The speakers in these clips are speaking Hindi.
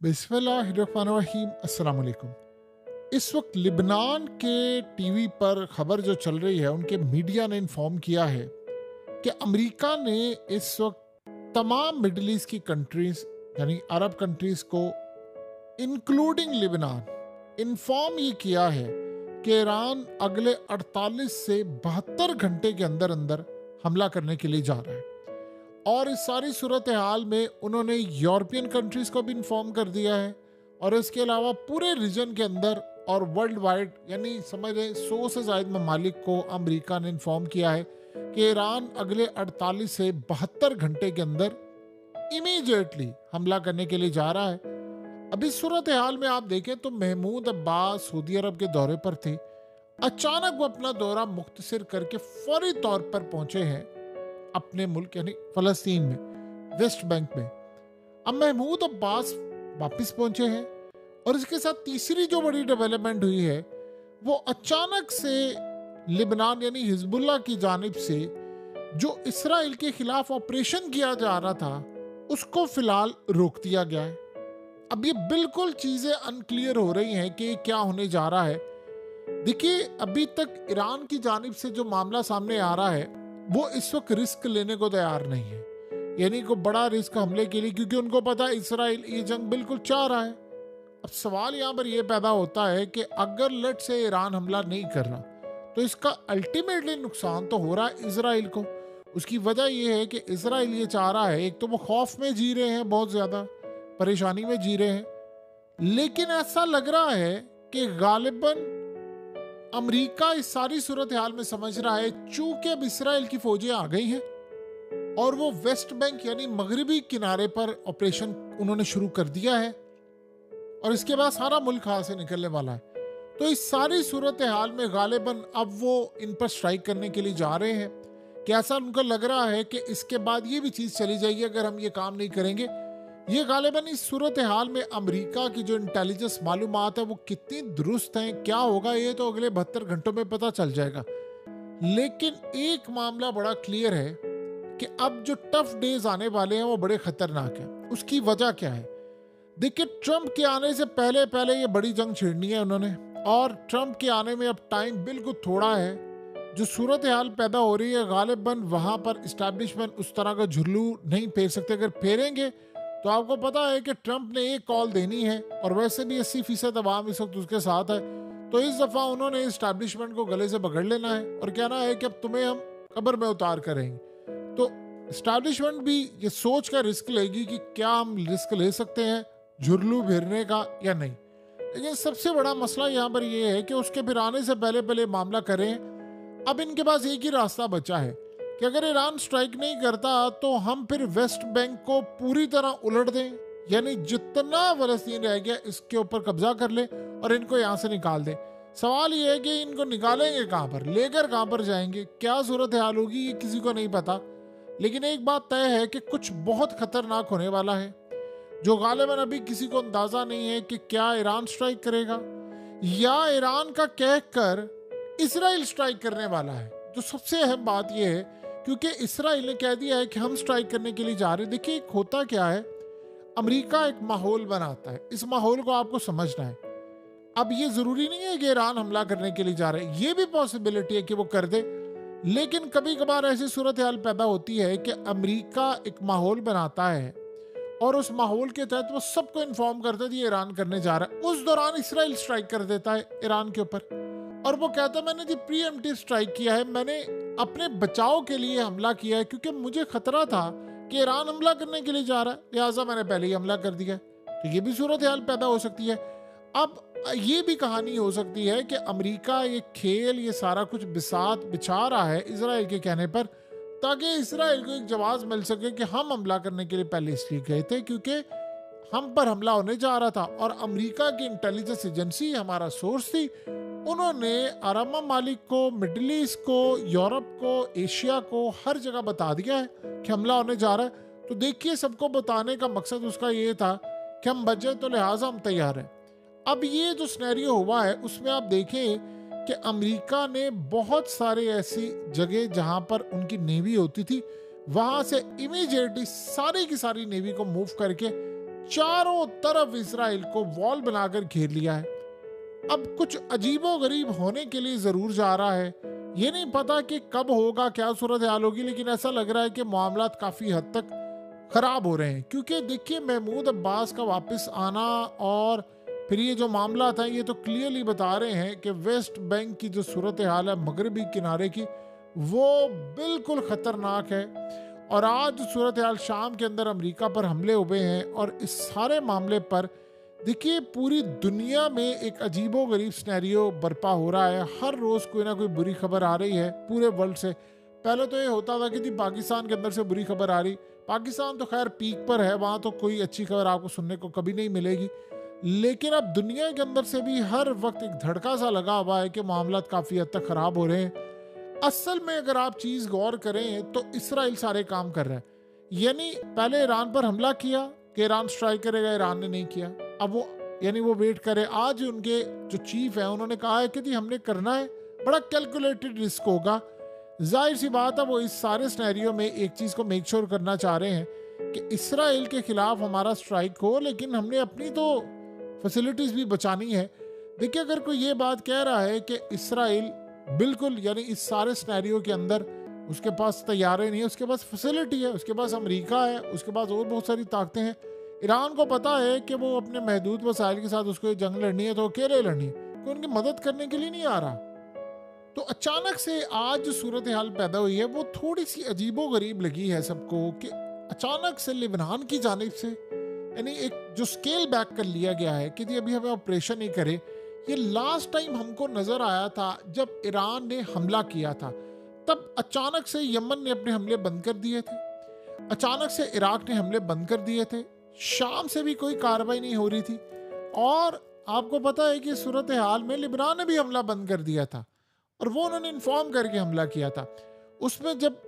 बिस्मिल्लाहिर्रहमानिर्रहीम। अस्सलाम वालेकुम। इस वक्त लिबनान के टीवी पर खबर जो चल रही है, उनके मीडिया ने इन्फॉर्म किया है कि अमेरिका ने इस वक्त तमाम मिडल ईस्ट की कंट्रीज यानी अरब कंट्रीज को इंक्लूडिंग लिबनान इन्फॉर्म ये किया है कि ईरान अगले 48 से 72 घंटे के अंदर अंदर हमला करने के लिए जा रहा है। और इस सारी सूरत हाल में उन्होंने यूरोपियन कंट्रीज को भी इन्फॉर्म कर दिया है और इसके अलावा पूरे रीजन के अंदर और वर्ल्ड वाइड यानी समझ लें 100 से ज़ायद ममालिक को अमेरिका ने इन्फॉर्म किया है कि ईरान अगले 48 से 72 घंटे के अंदर इमीडिएटली हमला करने के लिए जा रहा है। अभी सूरत हाल में आप देखें तो महमूद अब्बास सऊदी अरब के दौरे पर थे। अचानक वो अपना दौरा मुख्तसर करके फौरी तौर पर पहुंचे हैं अपने मुल्क यानी फलस्तीन में, वेस्ट बैंक में। अब महमूद अब्बास वापस पहुंचे हैं और इसके साथ तीसरी जो बड़ी डेवलपमेंट हुई है वो अचानक से लिबनान यानी हिजबुल्लाह की जानिब से जो इसराइल के खिलाफ ऑपरेशन किया जा रहा था उसको फिलहाल रोक दिया गया है। अब ये बिल्कुल चीजें अनक्लियर हो रही हैं कि क्या होने जा रहा है। देखिए, अभी तक ईरान की जानिब से जो मामला सामने आ रहा है वो इस वक्त रिस्क लेने को तैयार नहीं है, यानी को बड़ा रिस्क हमले के लिए, क्योंकि उनको पता है इसराइल ये जंग बिल्कुल चाह रहा है। अब सवाल यहाँ पर यह पैदा होता है कि अगर लेट से ईरान हमला नहीं कर रहा तो इसका अल्टीमेटली नुकसान तो हो रहा है इसराइल को। उसकी वजह यह है कि इसराइल ये चाह रहा है, एक तो वो खौफ में जी रहे हैं, बहुत ज्यादा परेशानी में जी रहे हैं, लेकिन ऐसा लग रहा है कि गालिबन अमेरिका इस सारी सूरत हाल में समझ रहा है चूंकि अब इसराइल की फौजें आ गई हैं और वो वेस्ट बैंक यानी मगरबी किनारे पर ऑपरेशन उन्होंने शुरू कर दिया है और इसके बाद सारा मुल्क हाथ से निकलने वाला है। तो इस सारी सूरत हाल में गालिबन अब वो इन पर स्ट्राइक करने के लिए जा रहे हैं कि ऐसा उनको लग रहा है कि इसके बाद ये भी चीज़ चली जाएगी अगर हम ये काम नहीं करेंगे। ये गालिबन इस सूरत हाल में अमेरिका की जो इंटेलिजेंस मालूमात है वो कितनी दुरुस्त हैं, क्या होगा ये तो अगले 72 घंटों में पता चल जाएगा। लेकिन एक मामला बड़ा क्लियर है कि अब जो टफ डेज आने वाले हैं वो बड़े खतरनाक हैं। उसकी वजह क्या है? देखिए, ट्रंप के आने से पहले पहले ये बड़ी जंग छेड़नी है उन्होंने, और ट्रंप के आने में अब टाइम बिल्कुल थोड़ा है। जो सूरत हाल पैदा हो रही है गालिबन वहां पर इस्टेब्लिशमेंट उस तरह का झुल्लू नहीं फेर सकते। अगर फेरेंगे तो आपको पता है कि ट्रंप ने एक कॉल देनी है और वैसे भी 80% अवाम इस वक्त उसके साथ है। तो इस दफा उन्होंने इस्टेब्लिशमेंट को गले से पकड़ लेना है और कहना है कि अब तुम्हें हम कब्र में उतार करेंगे। तो इस्टेब्लिशमेंट भी ये सोच कर रिस्क लेगी कि क्या हम रिस्क ले सकते हैं झुर्लू फेरने का या नहीं। लेकिन सबसे बड़ा मसला यहाँ पर यह है कि उसके फिर आने से पहले पहले मामला करें। अब इनके पास एक ही रास्ता बचा है कि अगर ईरान स्ट्राइक नहीं करता तो हम फिर वेस्ट बैंक को पूरी तरह उलट दें, यानी जितना फलस्तीन रह गया इसके ऊपर कब्जा कर ले और इनको यहाँ से निकाल दें। सवाल ये है कि इनको निकालेंगे कहाँ पर, लेकर कहाँ पर जाएंगे, क्या सूरत हाल होगी ये किसी को नहीं पता। लेकिन एक बात तय है कि कुछ बहुत खतरनाक होने वाला है जो गालिबन अभी किसी को अंदाजा नहीं है कि क्या ईरान स्ट्राइक करेगा या ईरान का कह कर इसराइल स्ट्राइक करने वाला है। जो सबसे अहम बात यह है क्योंकि इसराइल ने कह दिया है कि हम स्ट्राइक करने के लिए जा रहे हैं। देखिए, एक होता क्या है, अमेरिका एक माहौल बनाता है, इस माहौल को आपको समझना है। अब ये जरूरी नहीं है कि ईरान हमला करने के लिए जा रहे हैं, ये भी पॉसिबिलिटी है कि वो कर दे। लेकिन कभी कभार ऐसी सूरत हाल पैदा होती है कि अमेरिका एक माहौल बनाता है और उस माहौल के तहत वो सबको इन्फॉर्म करता है ईरान करने जा रहा है। उस दौरान इसराइल स्ट्राइक कर देता है ईरान के ऊपर और वो कहता है मैंने जी प्रीएम्प्टिव स्ट्राइक किया है, मैंने अपने बचाव के लिए हमला किया है क्योंकि मुझे खतरा था कि ईरान हमला करने के लिए जा रहा है, लिहाजा मैंने पहले ही हमला कर दिया। तो ये भी सूरत हाल पैदा हो सकती है। अब ये भी कहानी हो सकती है कि अमेरिका ये खेल ये सारा कुछ बिसात बिछा रहा है इसराइल के कहने पर ताकि इसराइल को एक जवाब मिल सके कि हम हमला करने के लिए पहले इसलिए गए थे क्योंकि हम पर हमला होने जा रहा था। और अमेरिका की इंटेलिजेंस एजेंसी हमारा सोर्स थी, उन्होंने अरब ममालिक को, मिडिल ईस्ट को, यूरोप को, एशिया को हर जगह बता दिया है कि हमला होने जा रहा है। तो देखिए, सबको बताने का मकसद उसका ये था कि हम बचे तो लिहाजा हम तैयार हैं। अब ये जो सिनेरियो हुआ है उसमें आप देखें कि अमेरिका ने बहुत सारे ऐसी जगह जहां पर उनकी नेवी होती थी वहां से इमीडिएटली सारी की सारी नेवी को मूव करके चारों तरफ इसराइल को वॉल बनाकर घेर लिया है। अब कुछ अजीबोगरीब होने के लिए जरूर जा रहा है। ये नहीं पता कि कब होगा, क्या सूरत हाल होगी, लेकिन ऐसा लग रहा है कि मामलात काफी हद तक खराब हो रहे हैं। क्योंकि देखिए, महमूद अब्बास का वापस आना और फिर ये जो मामला था, ये तो क्लियरली बता रहे हैं कि वेस्ट बैंक की जो सूरत हाल है मगरबी किनारे की, वो बिल्कुल खतरनाक है। और आज सूरत हाल शाम के अंदर अमेरिका पर हमले हुए हैं और इस सारे मामले पर देखिए पूरी दुनिया में एक अजीबोगरीब सिनेरियो बर्पा हो रहा है। हर रोज कोई ना कोई बुरी खबर आ रही है पूरे वर्ल्ड से। पहले तो ये होता था कि जी पाकिस्तान के अंदर से बुरी खबर आ रही। पाकिस्तान तो खैर पीक पर है, वहाँ तो कोई अच्छी खबर आपको सुनने को कभी नहीं मिलेगी। लेकिन अब दुनिया के अंदर से भी हर वक्त एक धड़का सा लगा हुआ है कि मामला काफ़ी हद तक ख़राब हो रहे हैं। असल में अगर आप चीज़ गौर करें तो इसराइल सारे काम कर रहा है। यानी पहले ईरान पर हमला किया कि ईरान स्ट्राइक करेगा, ईरान ने नहीं किया। अब वो वेट करे। आज उनके जो चीफ है उन्होंने कहा है कि जी हमने करना है, बड़ा कैलकुलेटेड रिस्क होगा। जाहिर सी बात है वो इस सारे सिनेरियो में एक चीज़ को मेक श्योर करना चाह रहे हैं कि इसराइल के खिलाफ हमारा स्ट्राइक हो, लेकिन हमने अपनी तो फैसिलिटीज़ भी बचानी है। देखिए, अगर कोई ये बात कह रहा है कि इसराइल बिल्कुल यानी इस सारे सिनेरियो के अंदर उसके पास तैयारी नहीं है, उसके पास फैसिलिटी है, उसके पास अमेरिका है, उसके पास और बहुत सारी ताकतें हैं। ईरान को पता है कि वो अपने महदूद वसाइल के साथ उसको जंग लड़नी है तो अकेले लड़नी है, कोई उनकी मदद करने के लिए नहीं आ रहा। तो अचानक से आज जो सूरत हाल पैदा हुई है वो थोड़ी सी अजीबो गरीब लगी है सबको कि अचानक से लेबनान की जानिब से यानी एक जो स्केल बैक कर लिया गया है कि जी अभी हमें ऑपरेशन नहीं करे। ये लास्ट टाइम हमको नजर आया था जब ईरान ने हमला किया था, तब अचानक से यमन ने अपने हमले बंद कर दिए थे, अचानक से इराक ने हमले बंद कर दिए थे, शाम से भी कोई कार्रवाई नहीं हो रही थी। और आपको पता है कि सूरत हाल में लिबनान ने भी हमला बंद कर दिया था और वो उन्होंने इन्फॉर्म करके हमला किया था। उसमें जब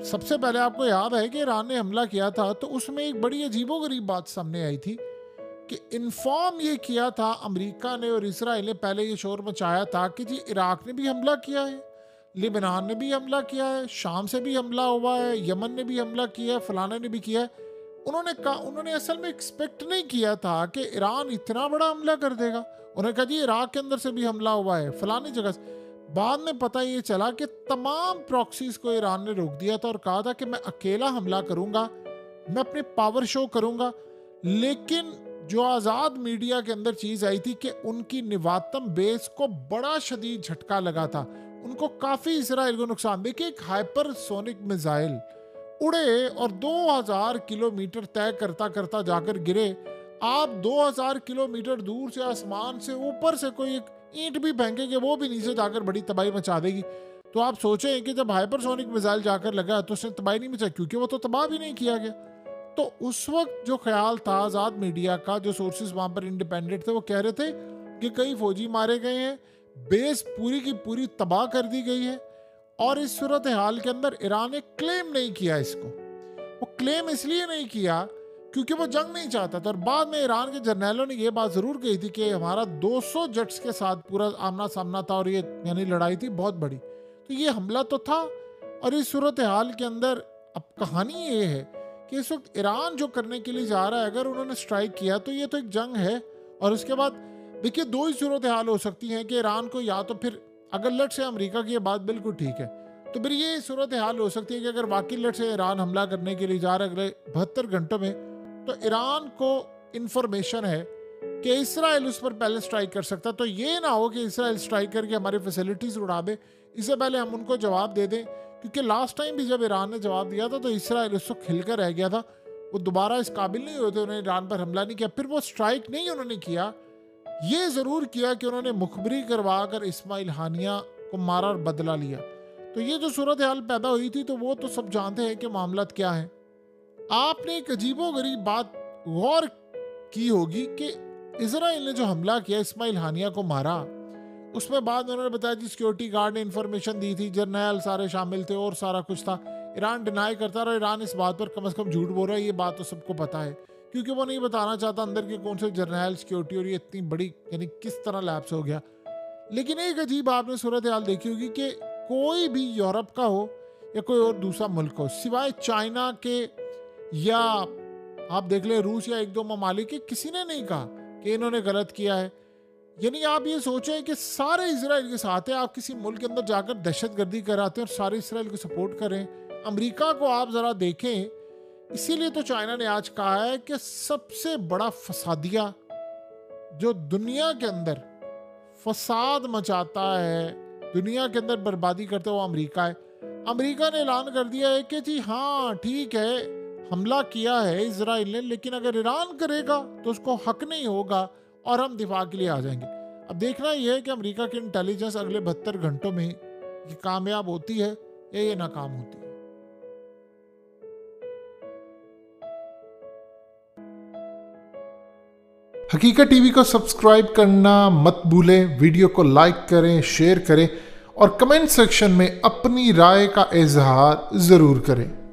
सबसे पहले आपको याद है कि ईरान ने हमला किया था तो उसमें एक बड़ी अजीबोगरीब बात सामने आई थी कि इन्फॉर्म ये किया था अमेरिका ने और इसराइल ने, पहले ये शोर मचाया था कि जी इराक ने भी हमला किया है, लिबनान ने भी हमला किया है, शाम से भी हमला हुआ है, यमन ने भी हमला किया है, फलाने ने भी किया है। उन्होंने असल में एक्सपेक्ट नहीं किया था कि ईरान इतना बड़ा हमला कर देगा। उन्होंने कहा जी इराक के अंदर से भी हमला हुआ है, फलानी जगह से। बाद में पता ये चला कि तमाम प्रॉक्सीज को ईरान ने रोक दिया था और कहा था कि मैं अकेला हमला करूंगा, मैं अपने पावर शो करूंगा। लेकिन जो आज़ाद मीडिया के अंदर चीज़ आई थी कि उनकी निवातम बेस को बड़ा शदीद झटका लगा था, उनको काफ़ी इसराइल को नुकसान। देखिए, एक हाइपरसोनिक मिसाइल उड़े और 2000 किलोमीटर तय करता करता जाकर गिरे। आप 2000 किलोमीटर दूर से आसमान से ऊपर से कोई एक ईंट भी फेंकेंगे वो भी नीचे जाकर बड़ी तबाही मचा देगी। तो आप सोचें कि जब हाइपरसोनिक मिसाइल जाकर लगा तो उसने तबाही नहीं मचाई, क्योंकि वो तो तबाह भी नहीं किया गया। तो उस वक्त जो ख्याल था आज़ाद मीडिया का, जो सोर्सेज वहाँ पर इंडिपेंडेंट थे, वो कह रहे थे कि कई फौजी मारे गए हैं, बेस पूरी की पूरी तबाह कर दी गई है। और इस सूरत हाल के अंदर ईरान ने क्लेम नहीं किया इसको। वो क्लेम इसलिए नहीं किया क्योंकि वो जंग नहीं चाहता था। और बाद में ईरान के जर्नैलों ने ये बात ज़रूर कही थी कि हमारा 200 जेट्स के साथ पूरा आमना सामना था और ये यानी लड़ाई थी बहुत बड़ी। तो ये हमला तो था। और इस सूरत हाल के अंदर अब कहानी ये है कि इस वक्त ईरान जो करने के लिए जा रहा है, अगर उन्होंने स्ट्राइक किया तो ये तो एक जंग है। और उसके बाद देखिए दो ही सूरत हाल हो सकती हैं कि ईरान को या तो फिर, अगर लट से अमेरिका की ये बात बिल्कुल ठीक है, तो फिर ये सूरत हाल हो सकती है कि अगर वाकई लट से ईरान हमला करने के लिए जा रहा है अगले 72 घंटों में, तो ईरान को इंफॉर्मेशन है कि इसराइल उस पर पहले स्ट्राइक कर सकता। तो ये ना हो कि इसराइल स्ट्राइक करके हमारी फैसिलिटीज उड़ा दे, इससे पहले हम उनको जवाब दे दें। क्योंकि लास्ट टाइम भी जब ईरान ने जवाब दिया था तो इसराइल उस वक्त खिलकर रह गया था, वो दोबारा इस काबिल नहीं हुए थे, उन्होंने ईरान पर हमला नहीं किया। फिर वो स्ट्राइक नहीं उन्होंने किया, ये ज़रूर किया कि उन्होंने मुखबरी करवा कर इस्माइल हानिया को मारा और बदला लिया। तो ये जो सूरत हाल पैदा हुई थी तो वो तो सब जानते हैं कि मामला क्या है। आपने एक अजीबोगरीब बात गौर की होगी कि इजराइल ने जो हमला किया, इस्माइल हानिया को मारा, उसमें बाद में उन्होंने बताया कि सिक्योरिटी गार्ड ने इन्फॉर्मेशन दी थी, जर्नैल सारे शामिल थे और सारा कुछ था। ईरान डिनाई करता रहा, ईरान इस बात पर कम से कम झूठ बोल रहा है, ये बात तो सबको पता है, क्योंकि वो नहीं बताना चाहता अंदर के कौन से जर्नैल, सिक्योरिटी, और ये इतनी बड़ी यानी किस तरह लैप्स हो गया। लेकिन एक अजीब आपने सूरत हाल देखी होगी कि कोई भी यूरोप का हो या कोई और दूसरा मुल्क हो, सिवाय चाइना के या आप देख ले रूस या एक दो ममालिक के, किसी ने नहीं कहा कि इन्होंने गलत किया है। यानी आप ये सोचें कि सारे इसराइल के साथ है, आप किसी मुल्क के अंदर जाकर दहशतगर्दी कराते हैं और सारे इसराइल को सपोर्ट करें। अमेरिका को आप ज़रा देखें, इसीलिए तो चाइना ने आज कहा है कि सबसे बड़ा फसादिया जो दुनिया के अंदर फसाद मचाता है, दुनिया के अंदर बर्बादी करता है, वो अमेरिका है। अमेरिका ने ऐलान कर दिया है कि जी हाँ ठीक है, हमला किया है इसराइल ने, लेकिन अगर ईरान करेगा तो उसको हक नहीं होगा और हम दिफा के लिए आ जाएंगे। अब देखना यह है कि अमेरिका की इंटेलिजेंस अगले 72 घंटों में ये कामयाब होती है या ये नाकाम होती है। हकीकत टीवी को सब्सक्राइब करना मत भूलें, वीडियो को लाइक करें, शेयर करें और कमेंट सेक्शन में अपनी राय का इजहार ज़रूर करें।